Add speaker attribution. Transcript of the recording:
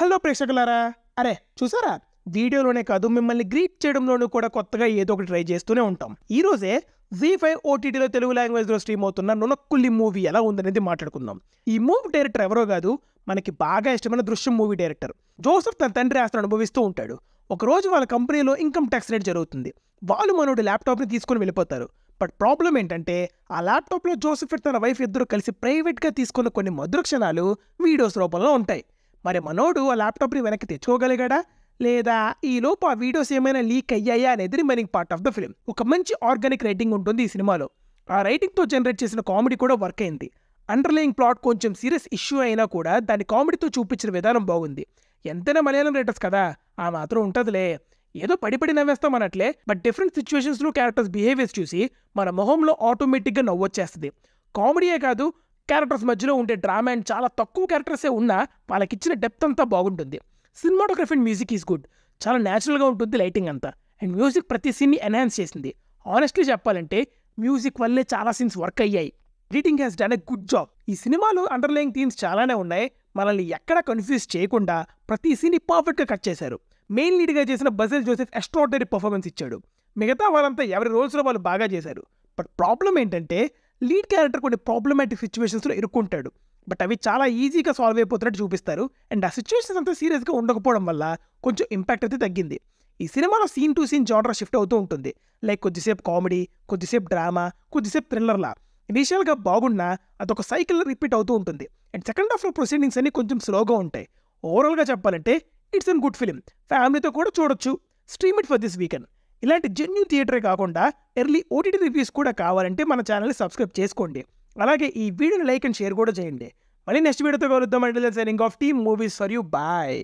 Speaker 1: Hello ప్రేక్షకులారా, అరే చూసారా, వీడియోలోనే కాదు మిమ్మల్ని గ్రీట్ చేయడంలోనూ కూడా కొత్తగా ఏదో ఒకటి ట్రై చేస్తూనే ఉంటాం. ఈ రోజే ZEE5 OTTలో తెలుగు లాంగ్వేజ్లో స్ట్రీమ్ అవుతున్న నునక్కుల్లి మూవీ ఎలా ఉందనేది మాట్లాడుకుందాం. ఈ మూవీ డైరెక్టర్ ఎవరో కాదు, మనకి బాగా ఇష్టమైన దృశ్యం మూవీ డైరెక్టర్ జోసెఫ్. తన తండ్రి ఆస్తిని అనుభవిస్తూ ఉంటాడు. ఒకరోజు వాళ్ళ కంపెనీలో ఇన్కమ్ ట్యాక్స్ రేట్ జరుగుతుంది. వాళ్ళు మనోడి ల్యాప్టాప్ని తీసుకుని వెళ్ళిపోతారు. బట్ ప్రాబ్లం ఏంటంటే ఆ ల్యాప్టాప్లో జోసెఫ్ తన వైఫ్ ఇద్దరు కలిసి ప్రైవేట్గా తీసుకున్న కొన్ని మధుర క్షణాలు వీడియోస్ రూపంలో ఉంటాయి. మరి మనోడు ఆ ల్యాప్టాప్ని వెనక్కి తెచ్చుకోగలిగాడా లేదా ఈ లోపు ఆ వీడియోస్ ఏమైనా లీక్ అయ్యాయా అనేది remaining part of the film. ఒక మంచి ఆర్గానిక్ రైటింగ్ ఉంటుంది ఈ సినిమాలో. ఆ రైటింగ్తో జనరేట్ చేసిన కామెడీ కూడా వర్క్ అయింది. అండర్లయింగ్ ప్లాట్ కొంచెం సీరియస్ ఇష్యూ అయినా కూడా దాన్ని కామెడీతో చూపించిన విధానం బాగుంది. ఎంతైనా మలయాళం రైటర్స్ కదా, ఆ మాత్రం ఉంటుందిలే. ఏదో పడి నవ్వేస్తాం అన్నట్లే, బట్ డిఫరెంట్ సిచ్యువేషన్స్లో క్యారెక్టర్స్ బిహేవియర్స్ చూసి మన మొహంలో ఆటోమేటిక్గా నవ్వొచ్చేస్తుంది. కామెడీయే కాదు, క్యారెక్టర్స్ మధ్యలో ఉండే డ్రామా అండ్ చాలా తక్కువ క్యారెక్టర్సే ఉన్నా వాళ్ళకిచ్చిన డెప్త్ అంతా బాగుంటుంది. Cinematography and music is good, చాలా న్యాచురల్గా ఉంటుంది లైటింగ్ అంతా. అండ్ మ్యూజిక్ ప్రతి సీన్ని ఎన్హాన్స్ చేసింది. ఆనెస్ట్లీ చెప్పాలంటే మ్యూజిక్ వల్లే చాలా సీన్స్ వర్క్ అయ్యాయి. Editing has done a good job. ఈ సినిమాలో అండర్లయింగ్ థీమ్స్ చాలానే ఉన్నాయి. మనల్ని ఎక్కడ కన్ఫ్యూజ్ చేయకుండా ప్రతి సీన్ని పర్ఫెక్ట్గా కట్ చేశారు. మెయిన్ లీడ్గా చేసిన బజల్ జోసెఫ్ ఎక్స్ట్రార్డినరీ పర్ఫార్మెన్స్ ఇచ్చాడు. మిగతా వాళ్ళంతా ఎవరి రోల్స్లో వాళ్ళు బాగా చేశారు. బట్ ప్రాబ్లం ఏంటంటే లీడ్ క్యారెక్టర్ కొన్ని ప్రాబ్లమాటిక్ సిచ్యువేషన్స్లో ఇరుక్కుంటాడు. బట్ అవి చాలా ఈజీగా సాల్వ్ అయిపోతున్నట్టు చూపిస్తారు. అండ్ ఆ సిచ్యువేషన్స్ అంతా సీరియస్గా ఉండకపోవడం వల్ల కొంచెం ఇంపాక్ట్ అయితే తగ్గింది. ఈ సినిమాలో scene to scene genre shift అవుతూ ఉంటుంది. లైక్ కొద్దిసేపు కామెడీ, కొద్దిసేపు డ్రామా, కొద్దిసేపు థ్రిల్లర్లా. ఇనీషియల్గా బాగున్నా అదొక సైకిల్ రిపీట్ అవుతూ ఉంటుంది. అండ్ సెకండ్ హాఫ్లో ప్రొసీడింగ్స్ అన్ని కొంచెం స్లోగా ఉంటాయి. ఓవరాల్గా చెప్పాలంటే ఇట్స్ అన్ గుడ్ ఫిలిం. ఫ్యామిలీతో కూడా చూడొచ్చు. Stream it for this weekend. ఇలాంటి జెన్యూన్ థియేటరే కాకుండా ఎర్లీ OTT రివ్యూస్ కూడా కావాలంటే మన ఛానల్ని సబ్స్క్రైబ్ చేసుకోండి. అలాగే ఈ వీడియోని లైక్ అండ్ షేర్ కూడా చేయండి. మళ్ళీ నెక్స్ట్ వీడియోతో కలుద్దాం. అంటే signing off team movies for you. Bye.